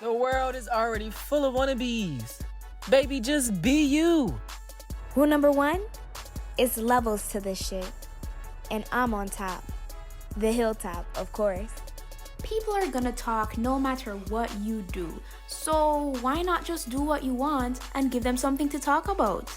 The world is already full of wannabes. Baby, just be you. Rule number one, it's levels to this shit. And I'm on top. The hilltop, of course. People are gonna talk no matter what you do. So why not just do what you want and give them something to talk about?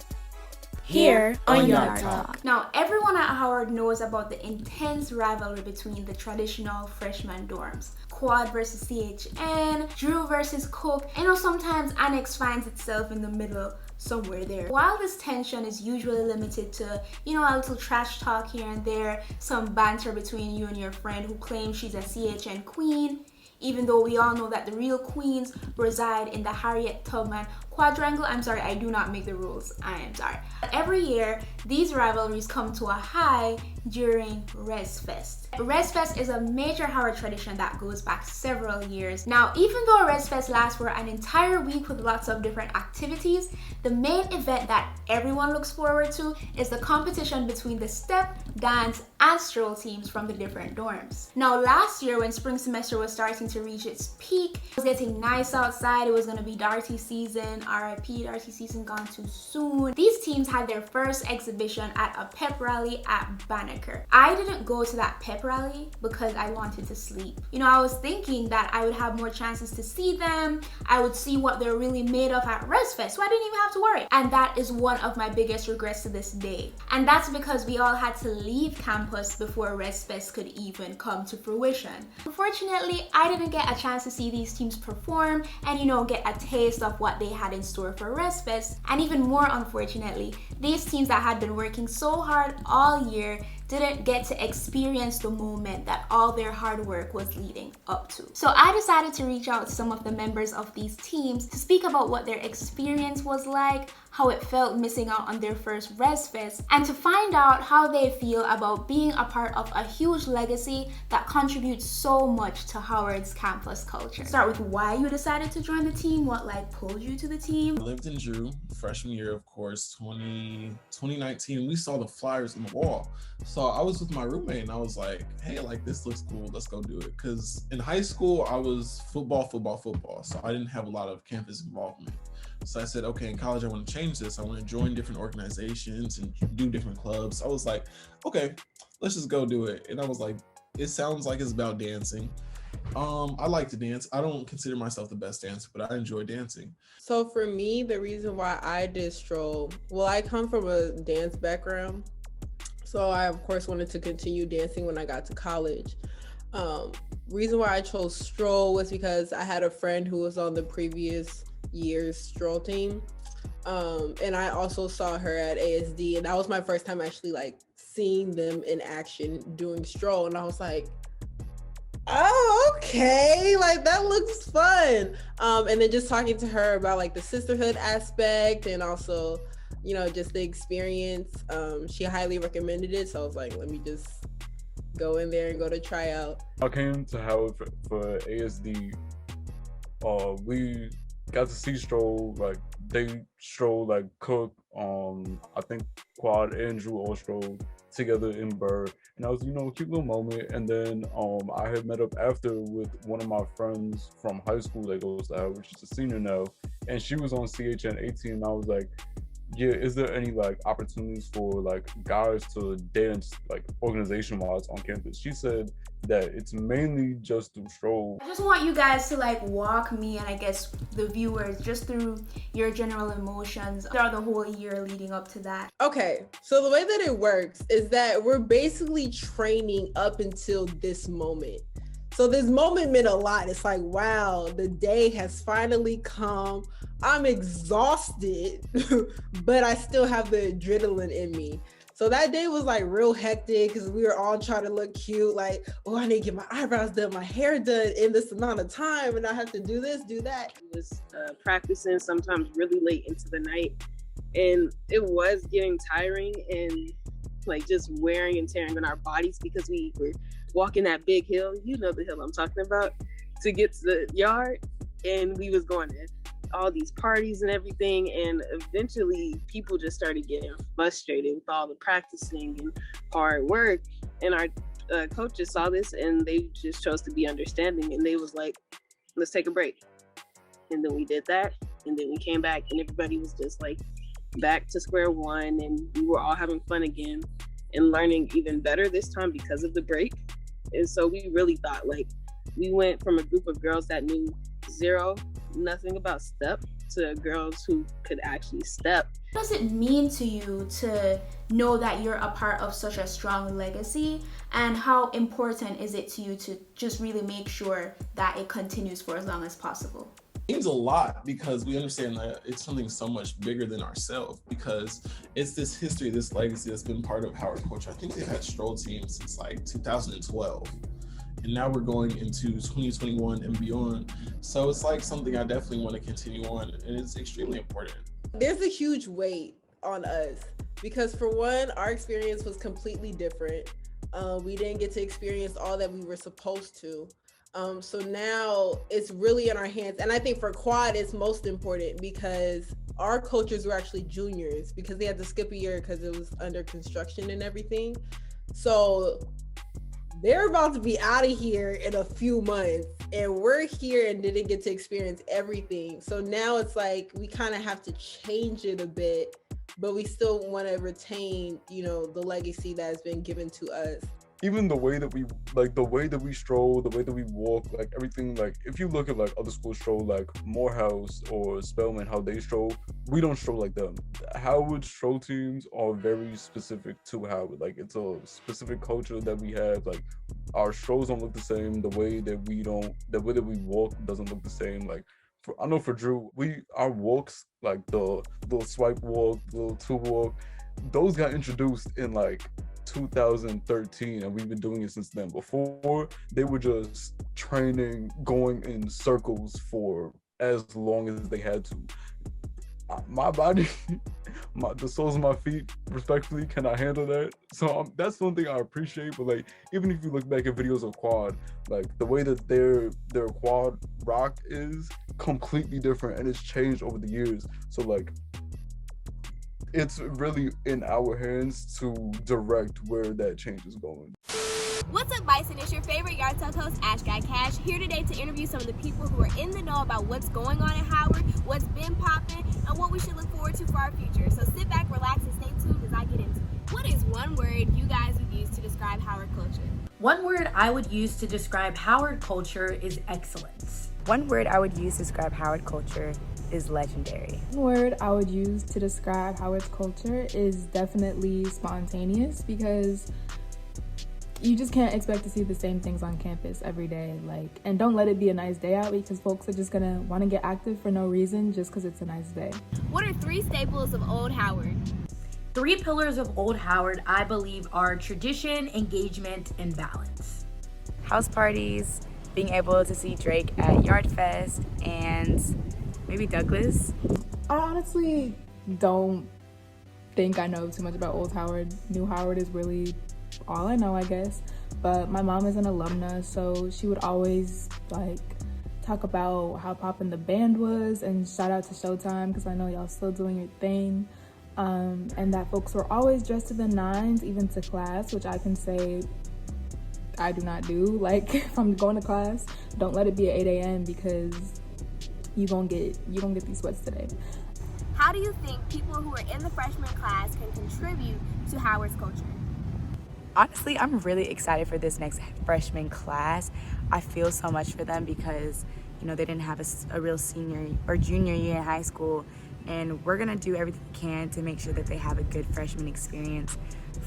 Here on Yard Talk. Now, everyone at Howard knows about the intense rivalry between the traditional freshman dorms. Quad versus CHN, Drew versus Cook, and sometimes Annex finds itself in the middle somewhere there. While this tension is usually limited to, a little trash talk here and there, some banter between you and your friend who claims she's a CHN queen, even though we all know that the real queens reside in the Harriet Tubman quadrangle. I'm sorry, I do not make the rules. I am sorry. Every year, these rivalries come to a high during Res Fest. Res Fest is a major Howard tradition that goes back several years. Now, even though Res Fest lasts for an entire week with lots of different activities, the main event that everyone looks forward to is the competition between the step, dance, and stroll teams from the different dorms. Now, last year when spring semester was starting to reach its peak, it was getting nice outside. It was going to be Darty season. RIP, Darty season gone too soon. These teams had their first exhibition at a pep rally at Banneker. I didn't go to that pep rally because I wanted to sleep. I was thinking that I would have more chances to see them. I would see what they're really made of at Res Fest, so I didn't even have to worry. And that is one of my biggest regrets to this day. And that's because we all had to leave campus before Res Fest could even come to fruition. Unfortunately, I didn't get a chance to see these teams perform and get a taste of what they had in store for Res Fest. And even more unfortunately, these teams that had been working so hard all year didn't get to experience the moment that all their hard work was leading up to. So I decided to reach out to some of the members of these teams to speak about what their experience was like, how it felt missing out on their first Res Fest, and to find out how they feel about being a part of a huge legacy that contributes so much to Howard's campus culture. Start with why you decided to join the team, what pulled you to the team. I lived in Drew, freshman year, of course, 2019. We saw the flyers on the wall. So I was with my roommate and I was like, hey, this looks cool. Let's go do it. Because in high school, I was football. So I didn't have a lot of campus involvement. So I said, okay, in college, I want to change this. I want to join different organizations and do different clubs. I was like, okay, let's just go do it. And I was like, it sounds like it's about dancing. I like to dance. I don't consider myself the best dancer, but I enjoy dancing. So for me, the reason why I did stroll, I come from a dance background. So I, of course, wanted to continue dancing when I got to college. Reason why I chose stroll was because I had a friend who was on the previous year's stroll team. And I also saw her at ASD, and that was my first time actually seeing them in action doing stroll. And I was like, oh, okay, that looks fun. And then just talking to her about the sisterhood aspect and also, just the experience. She highly recommended it. So I was like, let me just go in there and go to tryout. I came to Howard for ASD. We got to see Stroll, they strolled Cook, I think Quad and Drew all strolled together in Burr, and that was a cute little moment. And then I had met up after with one of my friends from high school that goes to Howard, which is a senior now, and she was on CHN 18, and I was like, yeah, is there any opportunities for guys to dance organization wise on campus? She said that it's mainly just through stroll. I just want you guys to walk me and I guess the viewers just through your general emotions throughout the whole year leading up to that. Okay, so the way that it works is that we're basically training up until this moment. So this moment meant a lot. It's wow, the day has finally come. I'm exhausted, but I still have the adrenaline in me. So that day was real hectic because we were all trying to look cute. Oh, I need to get my eyebrows done, my hair done in this amount of time, and I have to do this, do that. I was practicing sometimes really late into the night, and it was getting tiring and just wearing and tearing on our bodies because we were walking that big hill. You know the hill I'm talking about, to get to the yard, and we was going to all these parties and everything, and eventually people just started getting frustrated with all the practicing and hard work, and our coaches saw this and they just chose to be understanding, and they was like, let's take a break. and then we did that, and then we came back, and everybody was just like back to square one, and we were all having fun again and learning even better this time because of the break. And so we really thought, like, we went from a group of girls that knew nothing about step to girls who could actually step. What does it mean to you to know that you're a part of such a strong legacy, and how important is it to you to just really make sure that it continues for as long as possible? It means a lot because we understand that it's something so much bigger than ourselves, because it's this history, this legacy that's been part of Howard culture. I think they've had stroll teams since like 2012. And now we're going into 2021 and beyond. So it's like something I definitely want to continue on, and it's extremely important. There's a huge weight on us because, for one, our experience was completely different. We didn't get to experience all that we were supposed to. So now it's really in our hands. And I think for quad, it's most important because our coaches were actually juniors because they had to skip a year because it was under construction and everything. So they're about to be out of here in a few months, and we're here and didn't get to experience everything. So now it's like we kind of have to change it a bit, but we still want to retain, the legacy that has been given to us. Even the way that we stroll, the way that we walk, like everything, like if you look at like other schools stroll, like Morehouse or Spelman, how they stroll, we don't stroll like them. Howard stroll teams are very specific to Howard. Like it's a specific culture that we have. Like our strolls don't look the same. The way that we walk doesn't look the same. Like I know for Drew, our walks, like the little swipe walk, the little two walk, those got introduced in like 2013, and we've been doing it since then. Before, they were just training, going in circles for as long as they had to. My body, the soles of my feet, respectfully, cannot handle that. So that's one thing I appreciate. But like, even if you look back at videos of quad, like the way that their quad rock is completely different, and it's changed over the years. So like, it's really in our hands to direct where that change is going. What's up, Bison? It's your favorite Yard Talk host, Ashleigh Cash, here today to interview some of the people who are in the know about what's going on in Howard, what's been popping, and what we should look forward to for our future. So sit back, relax, and stay tuned as I get into it. What is one word you guys would use to describe Howard culture? One word I would use to describe Howard culture is excellence. One word I would use to describe Howard culture is legendary. One word I would use to describe Howard's culture is definitely spontaneous, because you just can't expect to see the same things on campus every day. And don't let it be a nice day out, because folks are just gonna want to get active for no reason just because it's a nice day. What are 3 staples of Old Howard? 3 pillars of Old Howard, I believe, are tradition, engagement, and balance. House parties, being able to see Drake at Yard Fest, and maybe Douglas. I honestly don't think I know too much about Old Howard. New Howard is really all I know, I guess. But my mom is an alumna, so she would always talk about how poppin' the band was, and shout out to Showtime, because I know y'all still doing your thing. And that folks were always dressed to the nines, even to class, which I can say I do not do. If I'm going to class, don't let it be at 8 a.m. because you gonna get these sweats today. How do you think people who are in the freshman class can contribute to Howard's culture? Honestly, I'm really excited for this next freshman class. I feel so much for them because, they didn't have a real senior or junior year in high school. And we're gonna do everything we can to make sure that they have a good freshman experience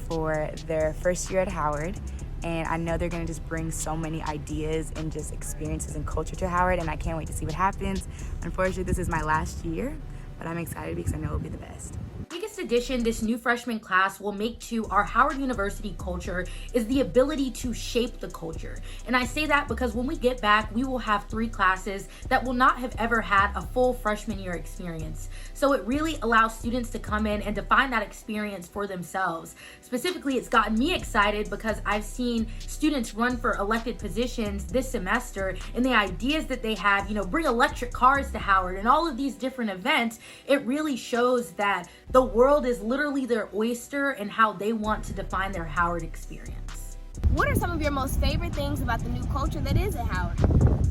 for their first year at Howard. And I know they're gonna just bring so many ideas and just experiences and culture to Howard, and I can't wait to see what happens. Unfortunately, this is my last year, but I'm excited because I know it'll be the best. Biggest addition this new freshman class will make to our Howard University culture is the ability to shape the culture. And I say that because when we get back, we will have 3 classes that will not have ever had a full freshman year experience. So it really allows students to come in and define that experience for themselves. Specifically, it's gotten me excited because I've seen students run for elected positions this semester, and the ideas that they have, bring electric cars to Howard and all of these different events. It really shows that the world is literally their oyster and how they want to define their Howard experience. What are some of your most favorite things about the new culture that is at Howard?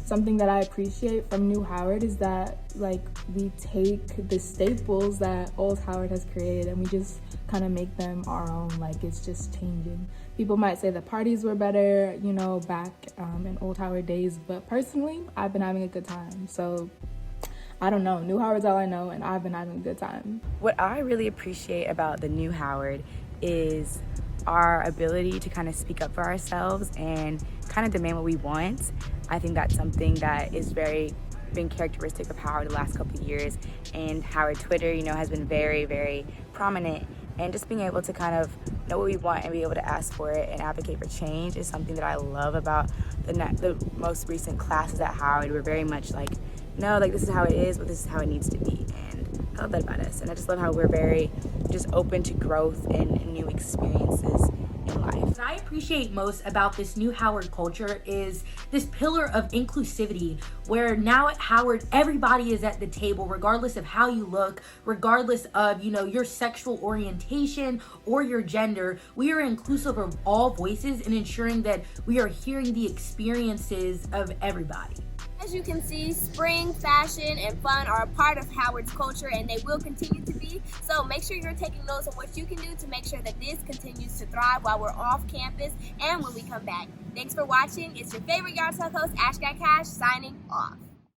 Something that I appreciate from New Howard is that like we take the staples that Old Howard has created and we just kind of make them our own. Like it's just changing. People might say the parties were better, you know, back in Old Howard days, but personally, I've been having a good time. So I don't know. New Howard's all I know, and I've been having a good time. What I really appreciate about the New Howard is our ability to kind of speak up for ourselves and kind of demand what we want. I think that's something that is been characteristic of Howard the last couple of years, and Howard Twitter, you know, has been very, very prominent. And just being able to kind of know what we want and be able to ask for it and advocate for change is something that I love about the most recent classes at Howard. We're very much like, no, like this is how it is, but this is how it needs to be. And I love that about us. And I just love how we're very just open to growth and new experiences in life. What I appreciate most about this new Howard culture is this pillar of inclusivity, where now at Howard, everybody is at the table, regardless of how you look, regardless of, you know, your sexual orientation or your gender. We are inclusive of all voices and ensuring that we are hearing the experiences of everybody. As you can see, spring, fashion, and fun are a part of Howard's culture, and they will continue to be. So make sure you're taking notes of what you can do to make sure that this continues to thrive while we're off campus and when we come back. Thanks for watching. It's your favorite Yard Talk host, Ashleigh Cash, signing off.